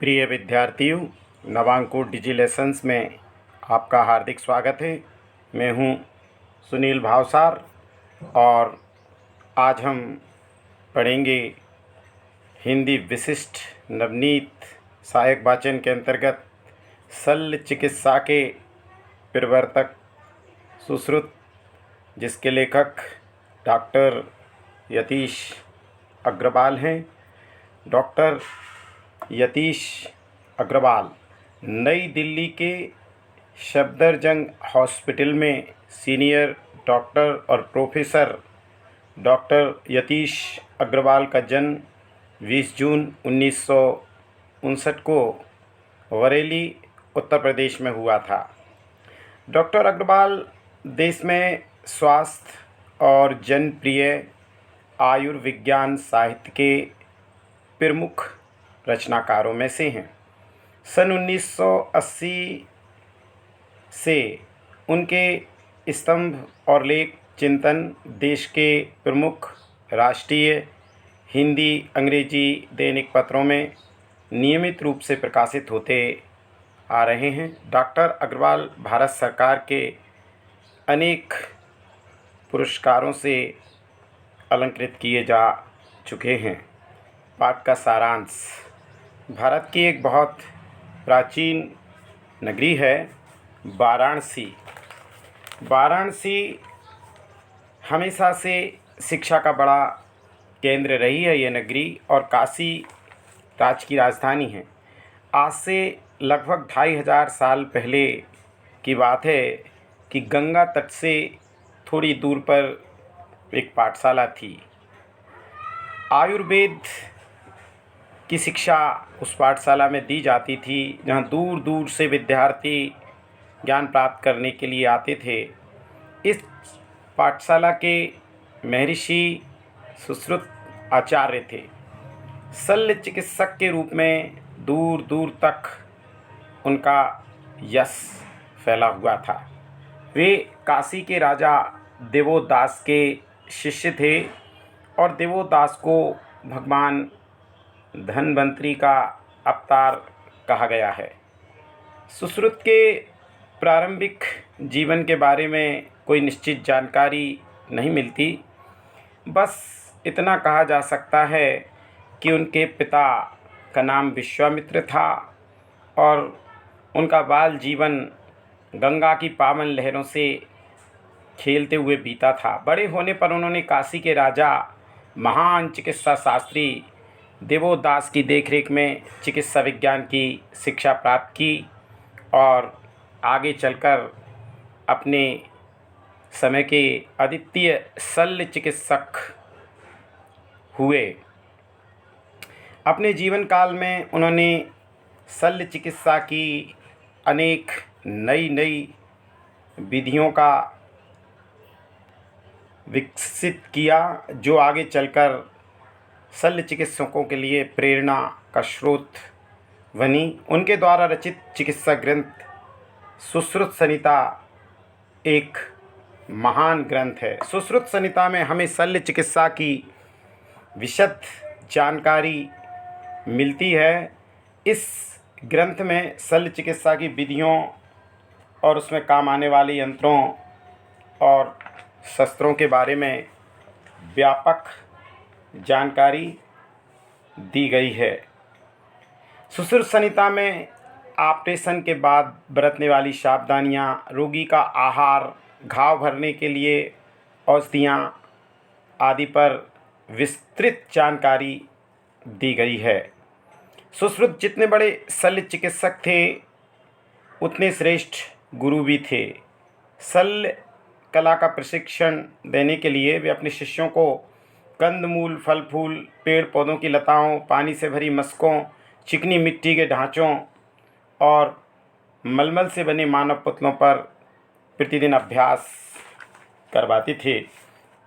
प्रिय विद्यार्थियों, नवांकुर डिजी लेसन्स में आपका हार्दिक स्वागत है। मैं हूं सुनील भावसार और आज हम पढ़ेंगे हिंदी विशिष्ट नवनीत सहायक वाचन के अंतर्गत शल्य चिकित्सा के प्रवर्तक सुश्रुत, जिसके लेखक डॉक्टर यतीश अग्रवाल हैं। डॉक्टर यतीश अग्रवाल नई दिल्ली के सफदरजंग हॉस्पिटल में सीनियर डॉक्टर और प्रोफेसर। डॉक्टर यतीश अग्रवाल का जन्म 20 जून 1959 को बरेली, उत्तर प्रदेश में हुआ था। डॉक्टर अग्रवाल देश में स्वास्थ्य और जनप्रिय आयुर्विज्ञान साहित्य के प्रमुख रचनाकारों में से हैं। सन 1980 से उनके स्तंभ और लेख चिंतन देश के प्रमुख राष्ट्रीय हिंदी अंग्रेजी दैनिक पत्रों में नियमित रूप से प्रकाशित होते आ रहे हैं। डॉक्टर अग्रवाल भारत सरकार के अनेक पुरस्कारों से अलंकृत किए जा चुके हैं। पाठ का सारांश। भारत की एक बहुत प्राचीन नगरी है वाराणसी। वाराणसी हमेशा से शिक्षा का बड़ा केंद्र रही है ये नगरी, और काशी राज्य की राजधानी है। आज से लगभग 2500 साल पहले की बात है कि गंगा तट से थोड़ी दूर पर एक पाठशाला थी। आयुर्वेद की शिक्षा उस पाठशाला में दी जाती थी, जहाँ दूर दूर से विद्यार्थी ज्ञान प्राप्त करने के लिए आते थे। इस पाठशाला के महर्षि सुश्रुत आचार्य थे। शल्य चिकित्सक के रूप में दूर दूर तक उनका यश फैला हुआ था। वे काशी के राजा देवोदास के शिष्य थे और देवोदास को भगवान धन्वंतरी का अवतार कहा गया है। सुश्रुत के प्रारंभिक जीवन के बारे में कोई निश्चित जानकारी नहीं मिलती। बस इतना कहा जा सकता है कि उनके पिता का नाम विश्वामित्र था और उनका बाल जीवन गंगा की पावन लहरों से खेलते हुए बीता था। बड़े होने पर उन्होंने काशी के राजा महान चिकित्सा शास्त्री देवोदास की देखरेख में चिकित्सा विज्ञान की शिक्षा प्राप्त की और आगे चलकर अपने समय के अद्वितीय शल्य चिकित्सक हुए। अपने जीवन काल में उन्होंने शल्य चिकित्सा की अनेक नई विधियों का विकसित किया, जो आगे चलकर शल्य चिकित्सकों के लिए प्रेरणा का स्रोत बनी। उनके द्वारा रचित चिकित्सा ग्रंथ सुश्रुत संहिता एक महान ग्रंथ है। सुश्रुत संहिता में हमें शल्य चिकित्सा की विशद जानकारी मिलती है। इस ग्रंथ में शल्य चिकित्सा की विधियों और उसमें काम आने वाले यंत्रों और शस्त्रों के बारे में व्यापक जानकारी दी गई है। सुश्रुत संहिता में ऑपरेशन के बाद बरतने वाली सावधानियाँ, रोगी का आहार, घाव भरने के लिए औषधियाँ आदि पर विस्तृत जानकारी दी गई है। सुश्रुत जितने बड़े शल्य चिकित्सक थे, उतने श्रेष्ठ गुरु भी थे। शल्य कला का प्रशिक्षण देने के लिए वे अपने शिष्यों को कंदमूल, फल फूल, पेड़ पौधों की लताओं, पानी से भरी मशकों, चिकनी मिट्टी के ढांचों और मलमल से बने मानव पुतलों पर प्रतिदिन अभ्यास करवाते थे।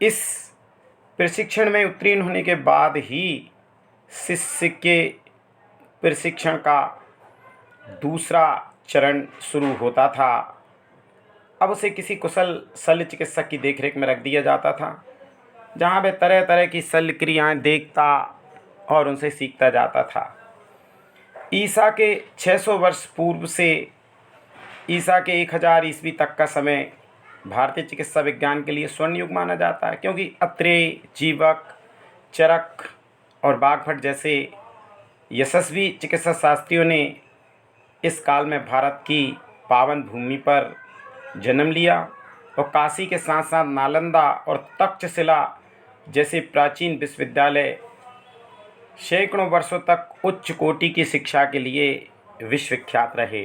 इस प्रशिक्षण में उत्तीर्ण होने के बाद ही शिष्य के प्रशिक्षण का दूसरा चरण शुरू होता था। अब उसे किसी कुशल शल्य चिकित्सक की देखरेख में रख दिया जाता था, जहाँ वह तरह तरह की शल्य क्रियाएँ देखता और उनसे सीखता जाता था। ईसा के 600 वर्ष पूर्व से ईसा के 1000 ईस्वी तक का समय भारतीय चिकित्सा विज्ञान के लिए स्वर्ण युग माना जाता है, क्योंकि अत्रेय, जीवक, चरक और बागभट्ट जैसे यशस्वी चिकित्सा शास्त्रियों ने इस काल में भारत की पावन भूमि पर जन्म लिया और काशी के साथ साथ नालंदा और तक्षशिला जैसे प्राचीन विश्वविद्यालय सैकड़ों वर्षों तक उच्च कोटि की शिक्षा के लिए विश्वविख्यात रहे।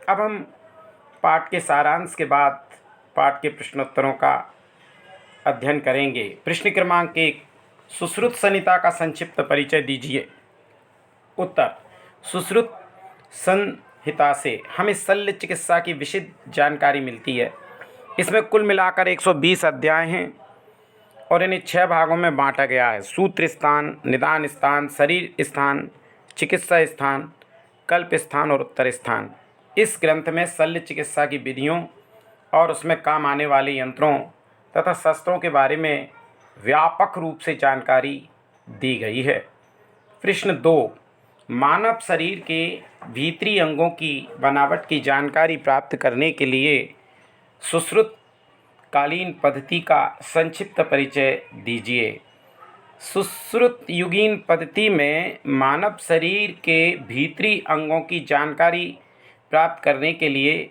अब हम पाठ के सारांश के बाद पाठ के प्रश्नोत्तरों का अध्ययन करेंगे। प्रश्न क्रमांक 1, सुश्रुत संहिता का संक्षिप्त परिचय दीजिए। उत्तर, सुश्रुत संहिता से हमें शल्य चिकित्सा की विशद जानकारी मिलती है। इसमें कुल मिलाकर 120 अध्याय हैं और इन्हें 6 भागों में बांटा गया है। सूत्र स्थान, निदान स्थान, शरीर स्थान, चिकित्सा स्थान, कल्प स्थान और उत्तर स्थान। इस ग्रंथ में शल्य चिकित्सा की विधियों और उसमें काम आने वाले यंत्रों तथा शस्त्रों के बारे में व्यापक रूप से जानकारी दी गई है। प्रश्न 2, मानव शरीर के भीतरी अंगों की बनावट की जानकारी प्राप्त करने के लिए सुश्रुत कालीन पद्धति का संक्षिप्त परिचय दीजिए। सुश्रुत युगीन पद्धति में मानव शरीर के भीतरी अंगों की जानकारी प्राप्त करने के लिए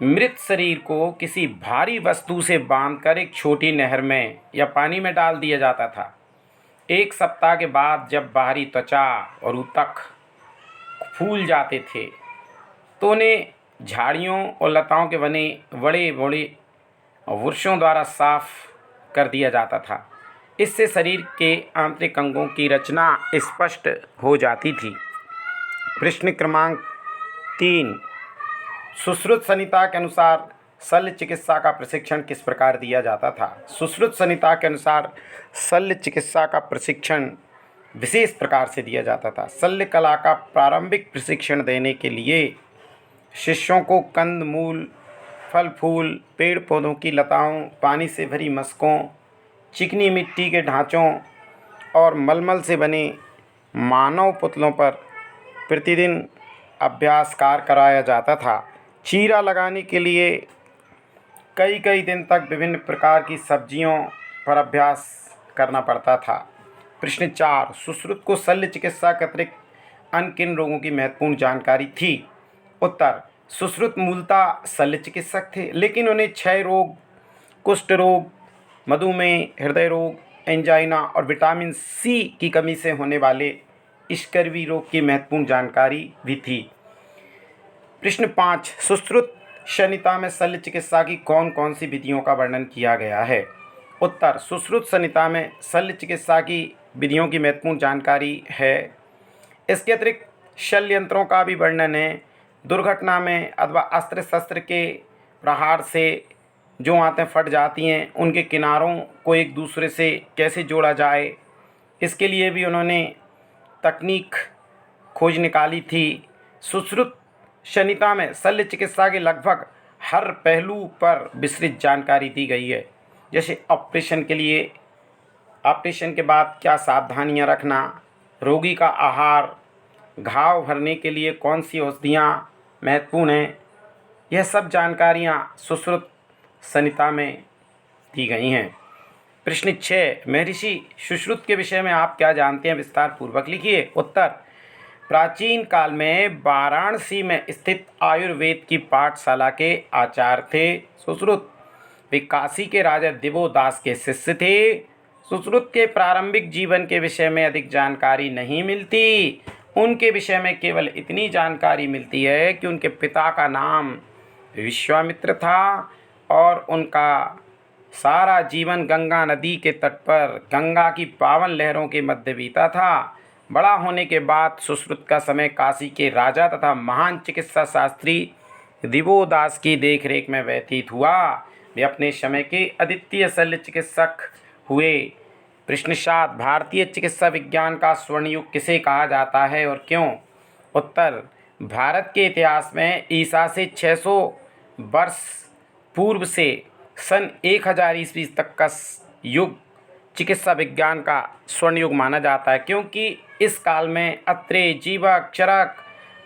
मृत शरीर को किसी भारी वस्तु से बांधकर एक छोटी नहर में या पानी में डाल दिया जाता था। 1 सप्ताह के बाद जब बाहरी त्वचा और ऊतक फूल जाते थे तो उन्हें झाड़ियों और लताओं के बने बड़े बड़े वृक्षों द्वारा साफ कर दिया जाता था। इससे शरीर के आंतरिक अंगों की रचना स्पष्ट हो जाती थी। प्रश्न क्रमांक 3, सुश्रुत संहिता के अनुसार शल्य चिकित्सा का प्रशिक्षण किस प्रकार दिया जाता था। सुश्रुत संहिता के अनुसार शल्य चिकित्सा का प्रशिक्षण विशेष प्रकार से दिया जाता था। शल्य कला का प्रारंभिक प्रशिक्षण देने के लिए शिष्यों को कंद मूल, फल फूल, पेड़ पौधों की लताओं, पानी से भरी मशकों, चिकनी मिट्टी के ढांचों और मलमल से बने मानव पुतलों पर प्रतिदिन अभ्यास कार्य कराया जाता था। चीरा लगाने के लिए कई दिन तक विभिन्न प्रकार की सब्जियों पर अभ्यास करना पड़ता था। प्रश्न 4, सुश्रुत को शल्य चिकित्सा के अतिरिक्त अन्य किन रोगों की महत्वपूर्ण जानकारी थी। उत्तर, सुश्रुत मूलतः शल्य चिकित्सक थे, लेकिन उन्हें क्षय रोग, कुष्ठ रोग, मधुमेह, हृदय रोग, एंजाइना और विटामिन सी की कमी से होने वाले स्कर्वी रोग की महत्वपूर्ण जानकारी भी थी। प्रश्न 5, सुश्रुत संहिता में शल्य चिकित्सा की कौन कौन सी विधियों का वर्णन किया गया है। उत्तर, सुश्रुत संहिता में शल्य चिकित्सा की विधियों की महत्वपूर्ण जानकारी है। इसके अतिरिक्त शल्य यंत्रों का भी वर्णन है। दुर्घटना में अथवा अस्त्र शस्त्र के प्रहार से जो आंतें फट जाती हैं उनके किनारों को एक दूसरे से कैसे जोड़ा जाए, इसके लिए भी उन्होंने तकनीक खोज निकाली थी। सुश्रुत संहिता में शल्य चिकित्सा के लगभग हर पहलू पर विस्तृत जानकारी दी गई है। जैसे ऑपरेशन के बाद क्या सावधानियां रखना, रोगी का आहार, घाव भरने के लिए कौन सी औषधियाँ महत्वपूर्ण हैं, यह सब जानकारियाँ सुश्रुत संहिता में दी गई हैं। प्रश्न 6, महर्षि सुश्रुत के विषय में आप क्या जानते हैं, विस्तार पूर्वक लिखिए। उत्तर, प्राचीन काल में वाराणसी में स्थित आयुर्वेद की पाठशाला के आचार्य थे सुश्रुत। वे काशी के राजा दिवोदास के शिष्य थे। सुश्रुत के प्रारंभिक जीवन के विषय में अधिक जानकारी नहीं मिलती। उनके विषय में केवल इतनी जानकारी मिलती है कि उनके पिता का नाम विश्वामित्र था और उनका सारा जीवन गंगा नदी के तट पर गंगा की पावन लहरों के मध्य बीता था। बड़ा होने के बाद सुश्रुत का समय काशी के राजा तथा महान चिकित्सा शास्त्री दिवोदास की देखरेख में व्यतीत हुआ। वे अपने समय के अद्वितीय शल्य चिकित्सक हुए। प्रश्न 7, भारतीय चिकित्सा विज्ञान का स्वर्ण युग किसे कहा जाता है और क्यों। उत्तर, भारत के इतिहास में ईसा से 600 वर्ष पूर्व से सन 1000 ईस्वी तक का युग चिकित्सा विज्ञान का स्वर्ण युग माना जाता है, क्योंकि इस काल में अत्रे, जीवक, चरक,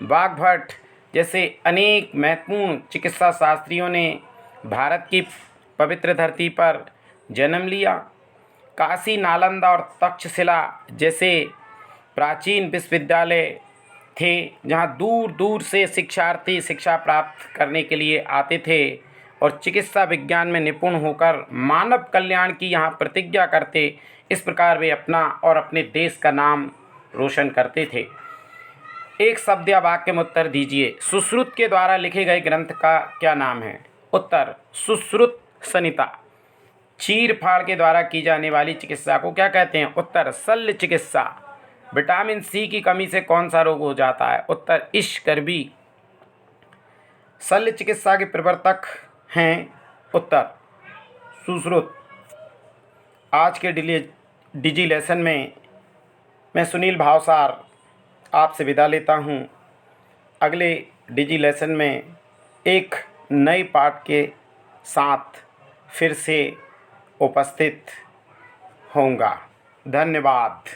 वाग्भट जैसे अनेक महत्वपूर्ण चिकित्सा शास्त्रियों ने भारत की पवित्र धरती पर जन्म लिया। काशी, नालंदा और तक्षशिला जैसे प्राचीन विश्वविद्यालय थे जहाँ दूर दूर से शिक्षार्थी शिक्षा प्राप्त करने के लिए आते थे और चिकित्सा विज्ञान में निपुण होकर मानव कल्याण की यहाँ प्रतिज्ञा करते। इस प्रकार वे अपना और अपने देश का नाम रोशन करते थे। एक शब्द या वाक्य में उत्तर दीजिए। सुश्रुत के द्वारा लिखे गए ग्रंथ का क्या नाम है? उत्तर सुश्रुत संहिता। चीर फाड़ के द्वारा की जाने वाली चिकित्सा को क्या कहते हैं? उत्तर शल्य चिकित्सा। विटामिन सी की कमी से कौन सा रोग हो जाता है? उत्तर इश्कर्बी। शल्य चिकित्सा के प्रवर्तक हैं? उत्तर सुश्रुत। आज के डिजी लेसन में मैं सुनील भावसार आपसे विदा लेता हूँ। अगले डिजी लेसन में एक नए पाठ के साथ फिर से उपस्थित होऊंगा। धन्यवाद।